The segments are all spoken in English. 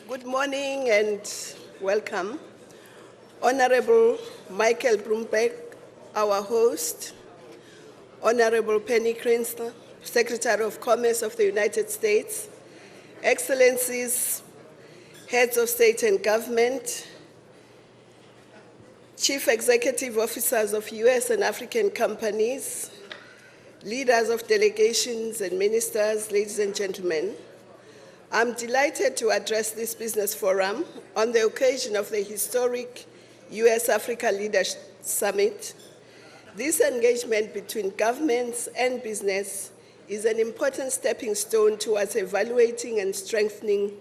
Good morning and welcome. Honorable Michael Bloomberg, our host, Honorable Penny Cranston, Secretary of Commerce of the United States, Excellencies, Heads of State and Government, Chief Executive Officers of U.S. and African companies, leaders of delegations and ministers, ladies and gentlemen. I'm delighted to address this business forum on the occasion of the historic U.S. Africa Leadership Summit. This engagement between governments and business is an important stepping stone towards evaluating and strengthening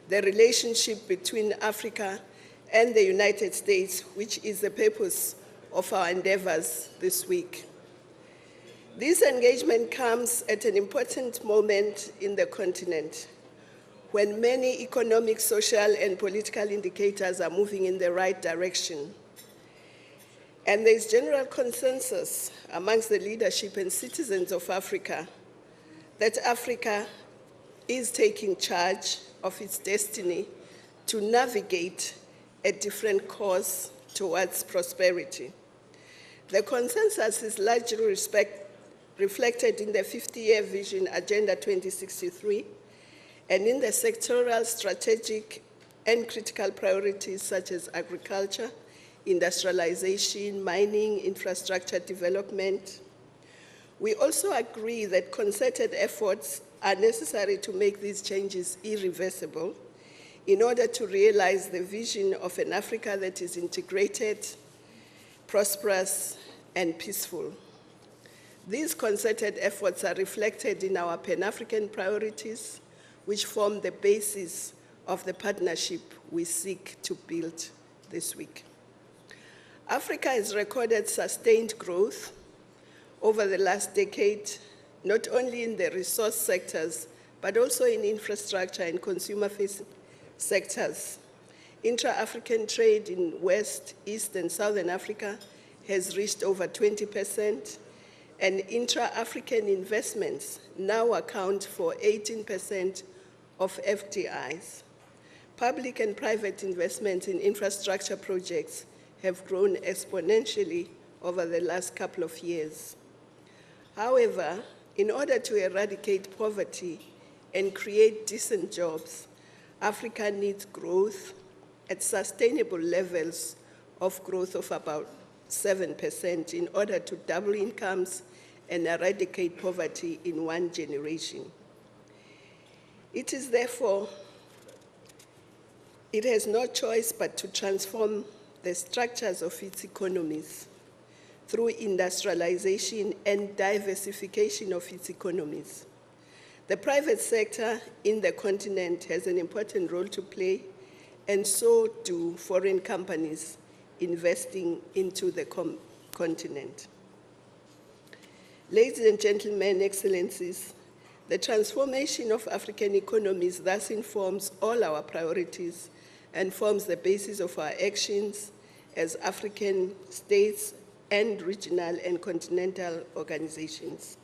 the relationship between Africa and the United States, which is the purpose of our endeavors this week. This engagement comes at an important moment in the continent, when many economic, social, and political indicators are moving in the right direction. And there is general consensus amongst the leadership and citizens of Africa that Africa is taking charge of its destiny to navigate a different course towards prosperity. The consensus is largely reflected in the 50-year vision, Agenda 2063, and in the sectoral, strategic, and critical priorities such as agriculture, industrialization, mining, infrastructure development. We also agree that concerted efforts are necessary to make these changes irreversible in order to realize the vision of an Africa that is integrated, prosperous, and peaceful. These concerted efforts are reflected in our Pan-African priorities, which form the basis of the partnership we seek to build this week. Africa has recorded sustained growth over the last decade, not only in the resource sectors, but also in infrastructure and consumer-facing sectors. Intra-African trade in West, East, and Southern Africa has reached over 20%, and intra-African investments now account for 18% of FDIs. Public and private investments in infrastructure projects have grown exponentially over the last couple of years. However, in order to eradicate poverty and create decent jobs, Africa needs growth at sustainable levels of growth of about 7% in order to double incomes and eradicate poverty in one generation. It is therefore, it has no choice but to transform the structures of its economies through industrialization and diversification of its economies. The private sector in the continent has an important role to play, and so do foreign companies investing into the continent. Ladies and gentlemen, excellencies, the transformation of African economies thus informs all our priorities and forms the basis of our actions as African states and regional and continental organizations.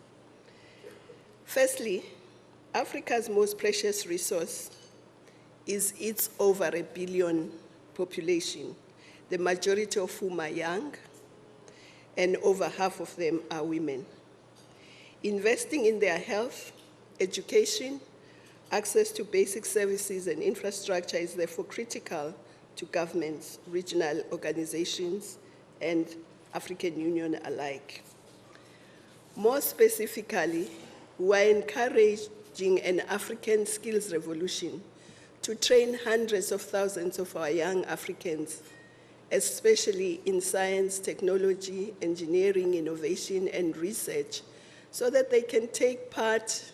Firstly, Africa's most precious resource is its over 1 billion population, the majority of whom are young, and over half of them are women. Investing in their health, education, access to basic services and infrastructure is therefore critical to governments, regional organizations, and African Union alike. More specifically, we are encouraging an African skills revolution to train hundreds of thousands of our young Africans, especially in science, technology, engineering, innovation, and research, so that they can take part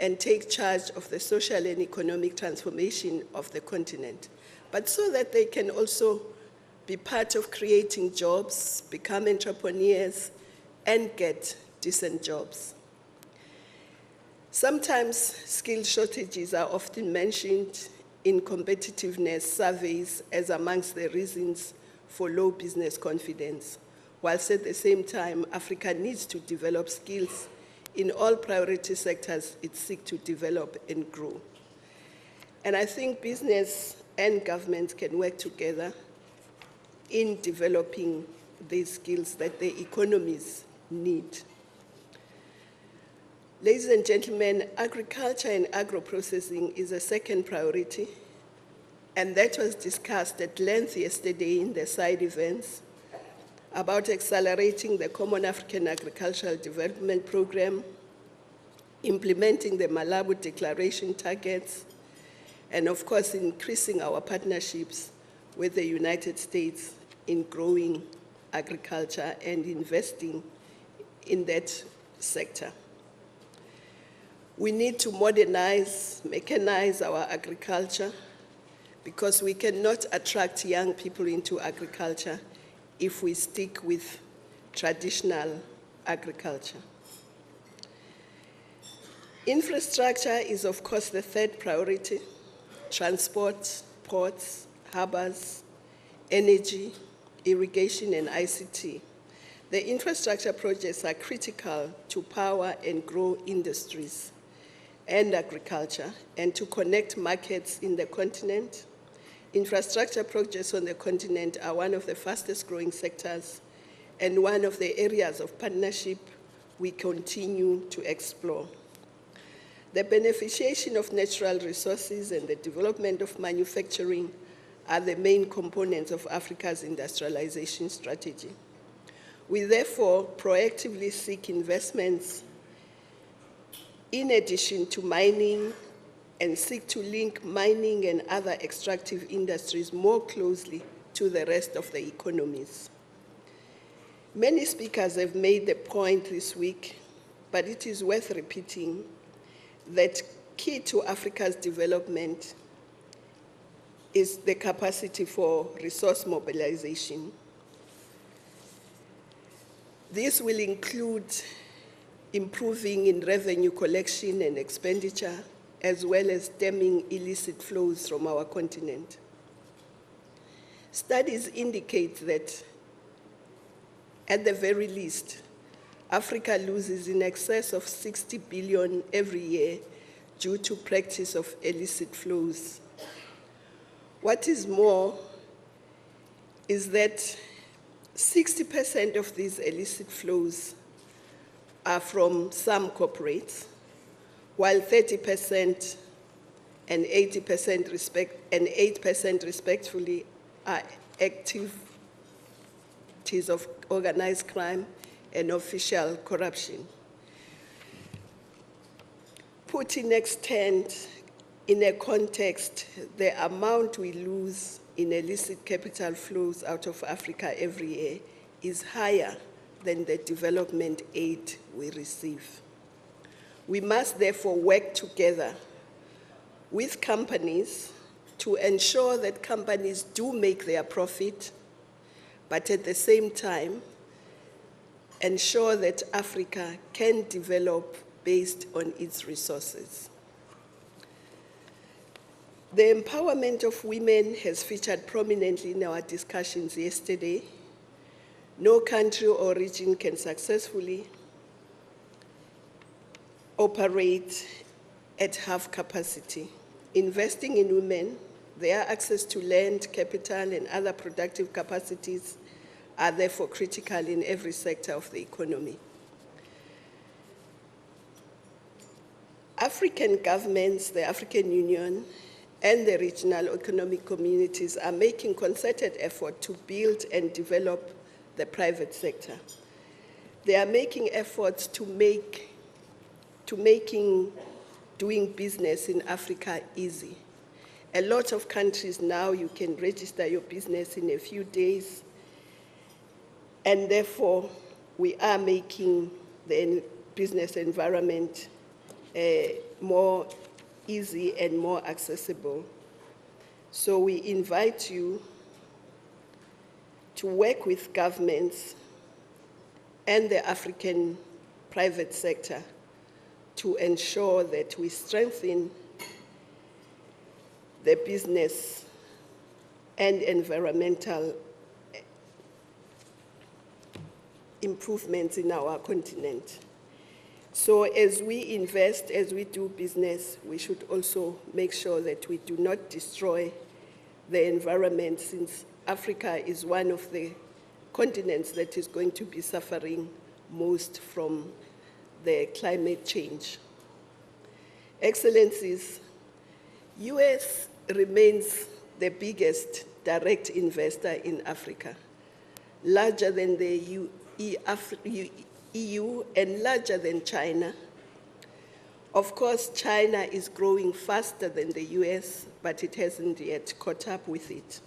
and take charge of the social and economic transformation of the continent, but so that they can also be part of creating jobs, become entrepreneurs, and get decent jobs. Sometimes skill shortages are often mentioned in competitiveness surveys as amongst the reasons for low business confidence, whilst at the same time, Africa needs to develop skills in all priority sectors it seeks to develop and grow. And I think business and government can work together in developing these skills that the economies need. Ladies and gentlemen, agriculture and agro-processing is a second priority, and that was discussed at length yesterday in the side events about accelerating the Common African Agricultural Development Program, implementing the Malabo Declaration targets, and of course, increasing our partnerships with the United States in growing agriculture and investing in that sector. We need to modernize, mechanize our agriculture because we cannot attract young people into agriculture if we stick with traditional agriculture. Infrastructure is, of course, the third priority. Transport, ports, harbors, energy, irrigation, and ICT. The infrastructure projects are critical to power and grow industries and agriculture, and to connect markets in the continent. Infrastructure projects on the continent are one of the fastest growing sectors and one of the areas of partnership we continue to explore. The beneficiation of natural resources and the development of manufacturing are the main components of Africa's industrialization strategy. We therefore proactively seek investments in addition to mining and seek to link mining and other extractive industries more closely to the rest of the economies. Many speakers have made the point this week, but it is worth repeating that key to Africa's development is the capacity for resource mobilization. This will include improving in revenue collection and expenditure, as well as stemming illicit flows from our continent. Studies indicate that, at the very least, Africa loses in excess of 60 billion every year due to practice of illicit flows. What is more is that 60% of these illicit flows are from some corporates, while 30% and 8% respectively are activities of organized crime and official corruption. Put in extent, in a context, the amount we lose in illicit capital flows out of Africa every year is higher than the development aid we receive. We must therefore work together with companies to ensure that companies do make their profit, but at the same time, ensure that Africa can develop based on its resources. The empowerment of women has featured prominently in our discussions yesterday. No country or region can successfully operate at half capacity. Investing in women, their access to land, capital, and other productive capacities are therefore critical in every sector of the economy. African governments, the African Union, and the regional economic communities are making concerted effort to build and develop the private sector. They are making efforts to making doing business in Africa easy. A lot of countries now, you can register your business in a few days, and therefore we are making the business environment more easy and more accessible. So we invite you to work with governments and the African private sector to ensure that we strengthen the business and environmental improvements in our continent. So as we invest, as we do business, we should also make sure that we do not destroy the environment, since Africa is one of the continents that is going to be suffering most from the climate change. Excellencies, U.S. remains the biggest direct investor in Africa, larger than the EU and larger than China. Of course, China is growing faster than the US, but it hasn't yet caught up with it.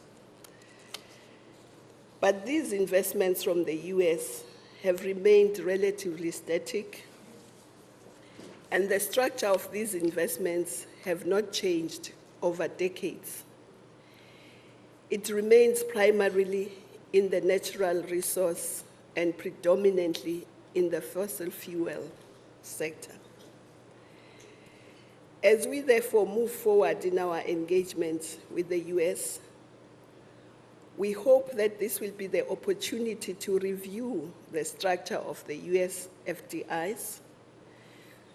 But these investments from the US have remained relatively static, and the structure of these investments have not changed over decades. It remains primarily in the natural resource and predominantly in the fossil fuel sector. As we therefore move forward in our engagements with the US, we hope that this will be the opportunity to review the structure of the US FDIs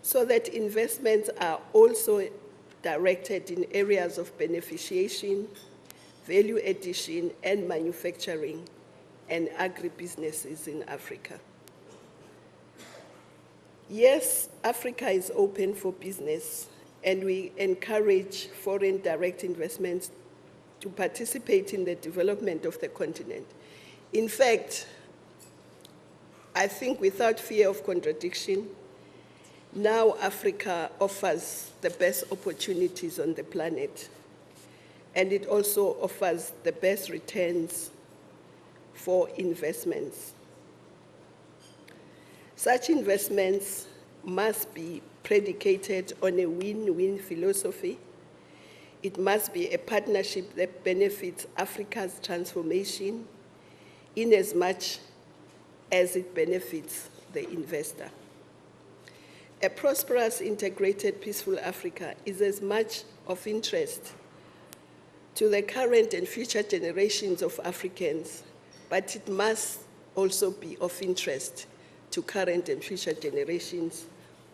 so that investments are also directed in areas of beneficiation, value addition, and manufacturing and agribusinesses in Africa. Yes, Africa is open for business, and we encourage foreign direct investments to participate in the development of the continent. In fact, I think without fear of contradiction, now Africa offers the best opportunities on the planet, and it also offers the best returns for investments. Such investments must be predicated on a win-win philosophy. It must be a partnership that benefits Africa's transformation in as much as it benefits the investor. A prosperous, integrated, peaceful Africa is as much of interest to the current and future generations of Africans, but it must also be of interest to current and future generations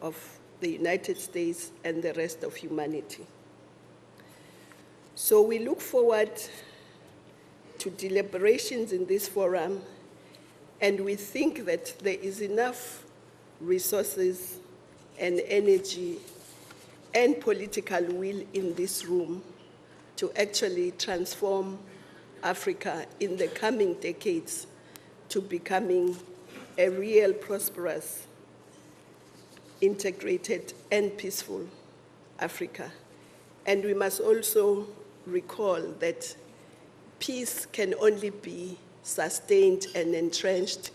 of the United States and the rest of humanity. So we look forward to deliberations in this forum, and we think that there is enough resources and energy and political will in this room to actually transform Africa in the coming decades to becoming a real prosperous, integrated, and peaceful Africa. And we must also recall that peace can only be sustained and entrenched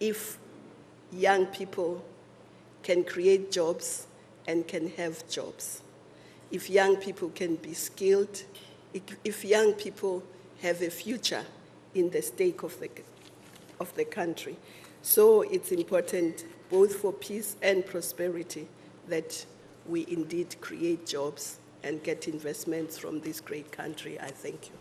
if young people can create jobs and can have jobs. If young people can be skilled, if young people have a future in the stake of the country. So it's important, both for peace and prosperity, that we indeed create jobs and get investments from this great country. I thank you.